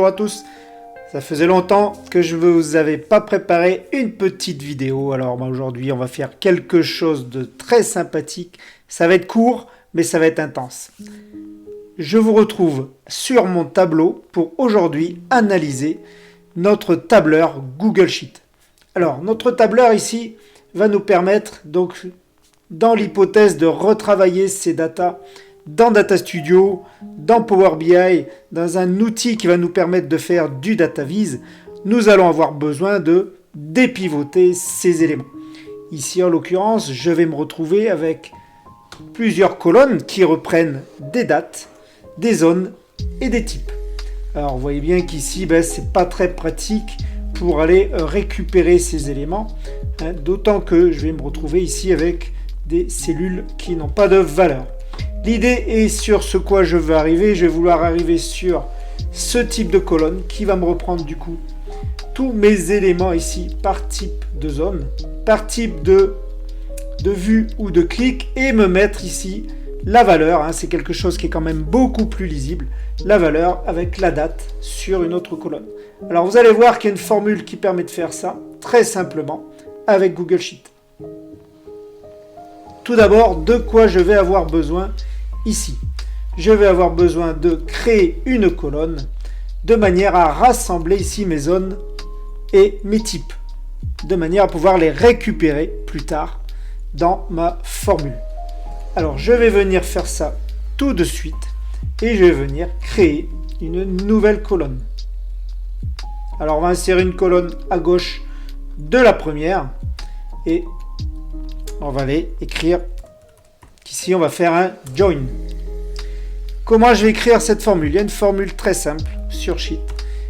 Bonjour à tous. Ça faisait longtemps que je ne vous avais pas préparé une petite vidéo. Alors aujourd'hui, on va faire quelque chose de très sympathique. Ça va être court, mais ça va être intense. Je vous retrouve sur mon tableau pour aujourd'hui analyser notre tableur Google Sheet. Alors, notre tableur ici va nous permettre, donc, dans l'hypothèse de retravailler ces datas dans Data Studio, dans Power BI, dans un outil qui va nous permettre de faire du data viz, nous allons avoir besoin de dépivoter ces éléments. Ici, en l'occurrence, je vais me retrouver avec plusieurs colonnes qui reprennent des dates, des zones et des types. Alors, vous voyez bien qu'ici, c'est pas très pratique pour aller récupérer ces éléments, d'autant que je vais me retrouver ici avec des cellules qui n'ont pas de valeur. L'idée est sur ce quoi je veux arriver. Je vais vouloir arriver sur ce type de colonne qui va me reprendre du coup tous mes éléments ici par type de zone, par type de vue ou de clic et me mettre ici la valeur. C'est quelque chose qui est quand même beaucoup plus lisible. La valeur avec la date sur une autre colonne. Alors vous allez voir qu'il y a une formule qui permet de faire ça très simplement avec Google Sheet. Tout d'abord, de quoi je vais avoir besoin ici? Je vais avoir besoin de créer une colonne de manière à rassembler ici mes zones et mes types, de manière à pouvoir les récupérer plus tard dans ma formule. Alors, je vais venir faire ça tout de suite et je vais venir créer une nouvelle colonne. Alors, on va insérer une colonne à gauche de la première et on va aller écrire qu'ici on va faire un join. Comment je vais écrire cette formule? Il y a une formule très simple sur Sheet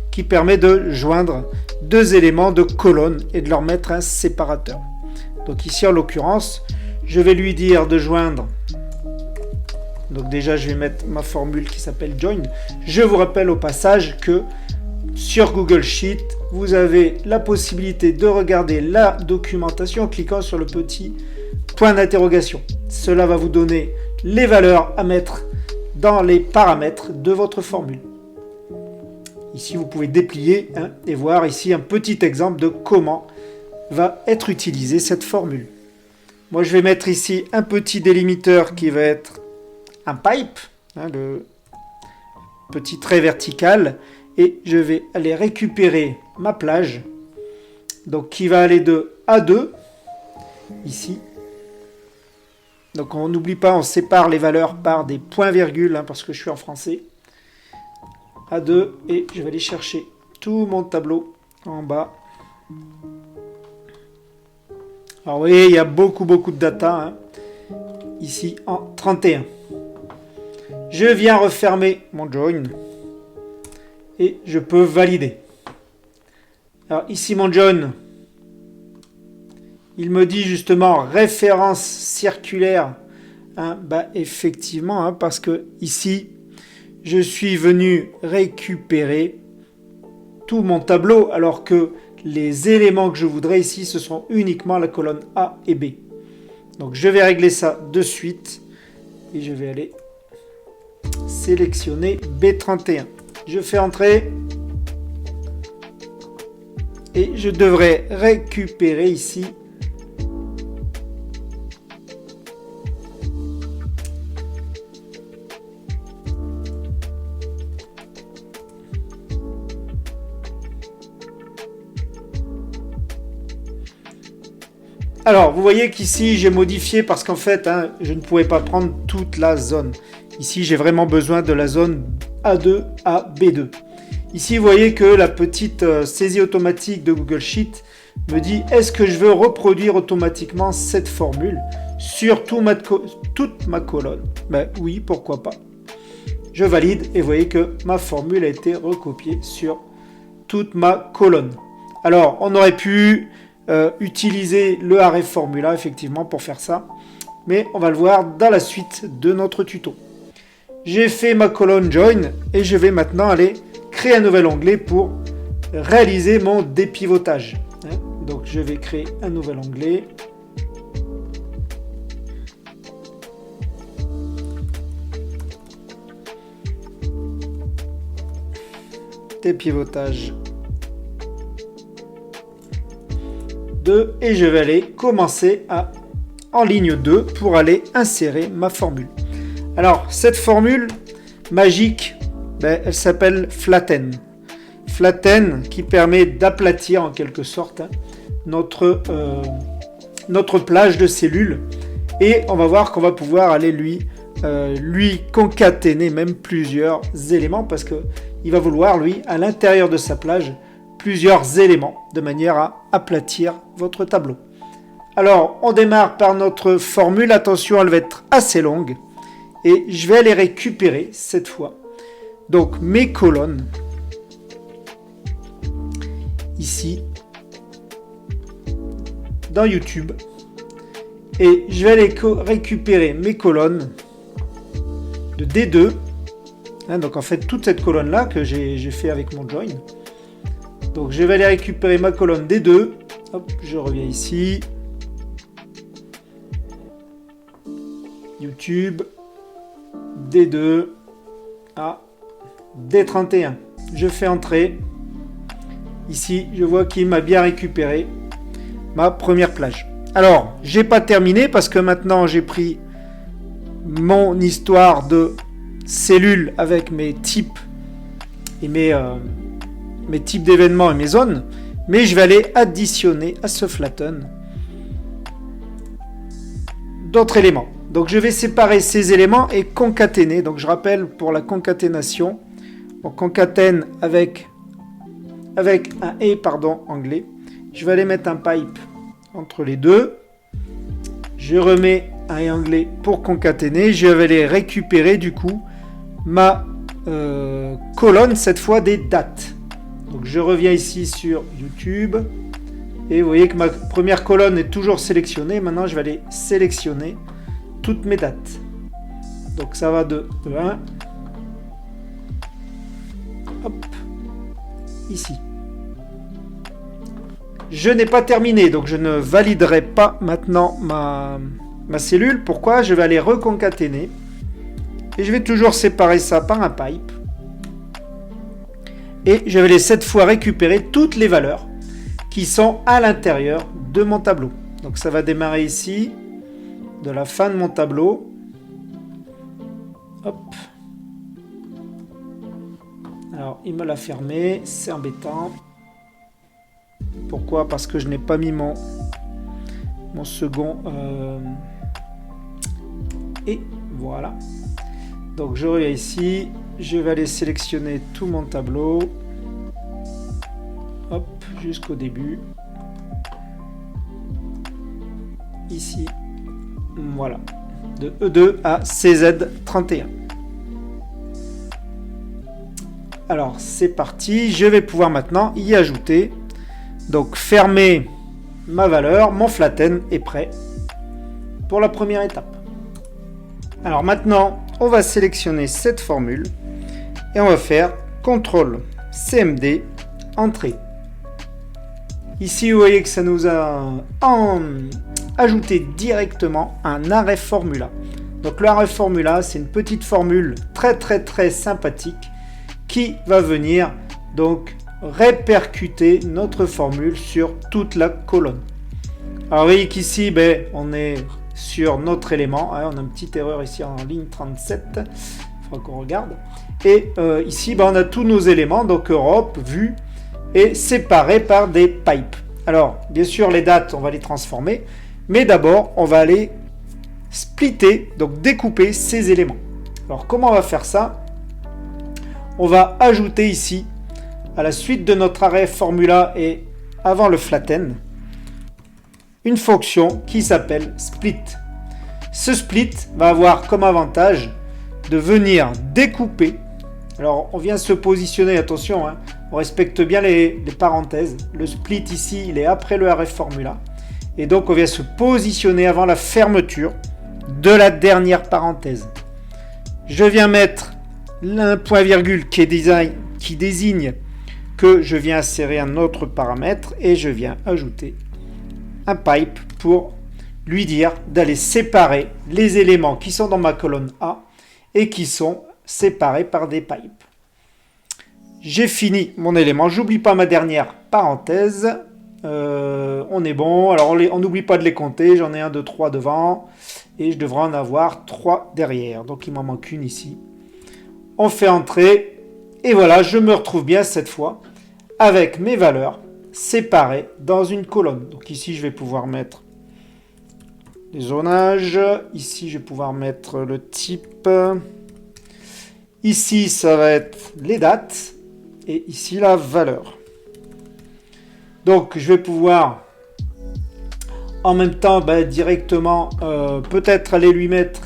qui permet de joindre deux éléments de colonne et de leur mettre un séparateur. Donc ici en l'occurrence, je vais lui dire de joindre. Donc déjà je vais mettre ma formule qui s'appelle join. Je vous rappelle au passage que sur Google Sheet, vous avez la possibilité de regarder la documentation en cliquant sur le petit point d'interrogation. Cela va vous donner les valeurs à mettre dans les paramètres de votre formule. Ici, vous pouvez déplier et voir ici un petit exemple de comment va être utilisée cette formule. Moi, je vais mettre ici un petit délimiteur qui va être un pipe, le petit trait vertical, et je vais aller récupérer ma plage, donc qui va aller de A2, ici. Donc on n'oublie pas, on sépare les valeurs par des points-virgules, parce que je suis en français. A2, et je vais aller chercher tout mon tableau en bas. Alors vous voyez, il y a beaucoup de data, ici en 31. Je viens refermer mon join, et je peux valider. Alors ici mon join, il me dit justement référence circulaire. Effectivement, parce que ici, je suis venu récupérer tout mon tableau, alors que les éléments que je voudrais ici, ce sont uniquement la colonne A et B. Donc je vais régler ça de suite. Et je vais aller sélectionner B31. Je fais entrer. Et je devrais récupérer ici Alors, vous voyez qu'ici, j'ai modifié parce qu'en fait, je ne pouvais pas prendre toute la zone. Ici, j'ai vraiment besoin de la zone A2 à B2. Ici, vous voyez que la petite saisie automatique de Google Sheet me dit « Est-ce que je veux reproduire automatiquement cette formule sur toute ma colonne ?» Oui, pourquoi pas. Je valide et vous voyez que ma formule a été recopiée sur toute ma colonne. Alors, on aurait pu utiliser le array formula effectivement pour faire ça, mais on va le voir dans la suite de notre tuto. J'ai fait ma colonne join et je vais maintenant aller créer un nouvel onglet pour réaliser mon dépivotage. Donc je vais créer un nouvel onglet. Dépivotage 2 et je vais aller commencer en ligne 2 pour aller insérer ma formule. Alors cette formule magique, elle s'appelle flatten. Flatten qui permet d'aplatir en quelque sorte notre plage de cellules et on va voir qu'on va pouvoir aller lui concaténer même plusieurs éléments parce qu'il va vouloir lui à l'intérieur de sa plage plusieurs éléments de manière à aplatir votre tableau. Alors on démarre par notre formule, attention elle va être assez longue et je vais aller récupérer cette fois donc mes colonnes ici dans YouTube et je vais aller récupérer mes colonnes de D2 donc en fait toute cette colonne là que j'ai fait avec mon join. Donc je vais aller récupérer ma colonne D2. Hop, je reviens ici. YouTube. D2. D31. Je fais entrer. Ici, je vois qu'il m'a bien récupéré ma première plage. Alors, j'ai pas terminé parce que maintenant j'ai pris mon histoire de cellules avec mes types et mes types d'événements et mes zones, mais je vais aller additionner à ce flatten d'autres éléments. Donc je vais séparer ces éléments et concaténer. Donc je rappelle pour la concaténation, on concatène avec un et anglais. Je vais aller mettre un pipe entre les deux. Je remets un et anglais pour concaténer. Je vais aller récupérer du coup ma colonne, cette fois des dates. Donc je reviens ici sur YouTube et vous voyez que ma première colonne est toujours sélectionnée. Maintenant je vais aller sélectionner toutes mes dates. Donc ça va de 1 hop ici. Je n'ai pas terminé donc je ne validerai pas maintenant ma cellule. Pourquoi? Je vais aller reconcaténer et je vais toujours séparer ça par un pipe. Et je vais aller cette fois récupérer toutes les valeurs qui sont à l'intérieur de mon tableau. Donc ça va démarrer ici, de la fin de mon tableau. Hop. Alors il me l'a fermé, c'est embêtant. Pourquoi? Parce que je n'ai pas mis mon second. Et voilà. Donc je reviens ici. Je vais aller sélectionner tout mon tableau. Hop, jusqu'au début. Ici. Voilà. De E2 à CZ31. Alors, c'est parti. Je vais pouvoir maintenant y ajouter. Donc, fermer ma valeur. Mon flatten est prêt pour la première étape. Alors maintenant, on va sélectionner cette formule. Et on va faire CTRL CMD, entrée. Ici, vous voyez que ça nous a ajouté directement un arrêt formula. Donc l'arrêt formula, c'est une petite formule très sympathique qui va venir donc répercuter notre formule sur toute la colonne. Alors vous voyez qu'ici, on est sur notre élément. On a une petite erreur ici en ligne 37. Il faudra qu'on regarde. Et ici, on a tous nos éléments, donc Europe, vue, et séparés par des pipes. Alors, bien sûr, les dates, on va les transformer, mais d'abord, on va aller splitter, donc découper ces éléments. Alors, comment on va faire ça? On va ajouter ici, à la suite de notre arrêt formula et avant le flatten, une fonction qui s'appelle split. Ce split va avoir comme avantage de venir découper. Alors on vient se positionner, attention, on respecte bien les parenthèses. Le split ici, il est après le arrêt formula. Et donc on vient se positionner avant la fermeture de la dernière parenthèse. Je viens mettre un point virgule qui désigne que je viens insérer un autre paramètre et je viens ajouter un pipe pour lui dire d'aller séparer les éléments qui sont dans ma colonne A et qui sont séparés par des pipes. j'ai fini mon élément. J'oublie pas ma dernière parenthèse. On est bon. Alors on n'oublie pas de les compter. J'en ai 1, 2, 3 devant. Et je devrais en avoir 3 derrière. Donc il m'en manque une ici. On fait entrer. Et voilà, je me retrouve bien cette fois avec mes valeurs séparées dans une colonne. Donc ici, je vais pouvoir mettre les zonages. Ici, je vais pouvoir mettre le type. Ici, ça va être les dates. Et ici, la valeur. Donc, je vais pouvoir en même temps directement peut-être aller lui mettre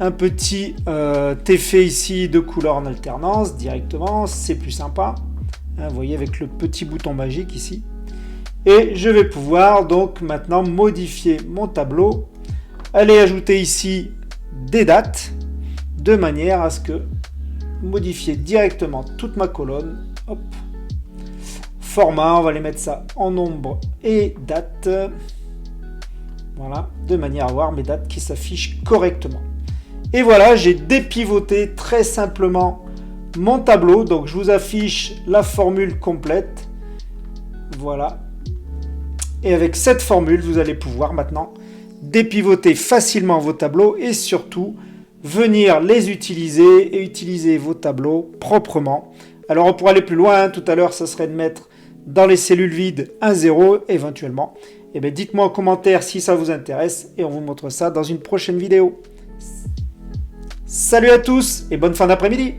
un petit effet ici de couleur en alternance directement. C'est plus sympa. Hein, vous voyez avec le petit bouton magique ici. Et je vais pouvoir donc maintenant modifier mon tableau. Aller ajouter ici des dates de manière à ce que modifier directement toute ma colonne. Hop. Format, on va les mettre ça en nombre et date. Voilà, de manière à voir mes dates qui s'affichent correctement. Et voilà, j'ai dépivoté très simplement mon tableau. Donc je vous affiche la formule complète. Voilà. Et avec cette formule, vous allez pouvoir maintenant dépivoter facilement vos tableaux et surtout venir les utiliser et utiliser vos tableaux proprement. Alors pour aller plus loin, tout à l'heure, ça serait de mettre dans les cellules vides un 0 éventuellement. Et bien dites-moi en commentaire si ça vous intéresse et on vous montre ça dans une prochaine vidéo. Salut à tous et bonne fin d'après-midi.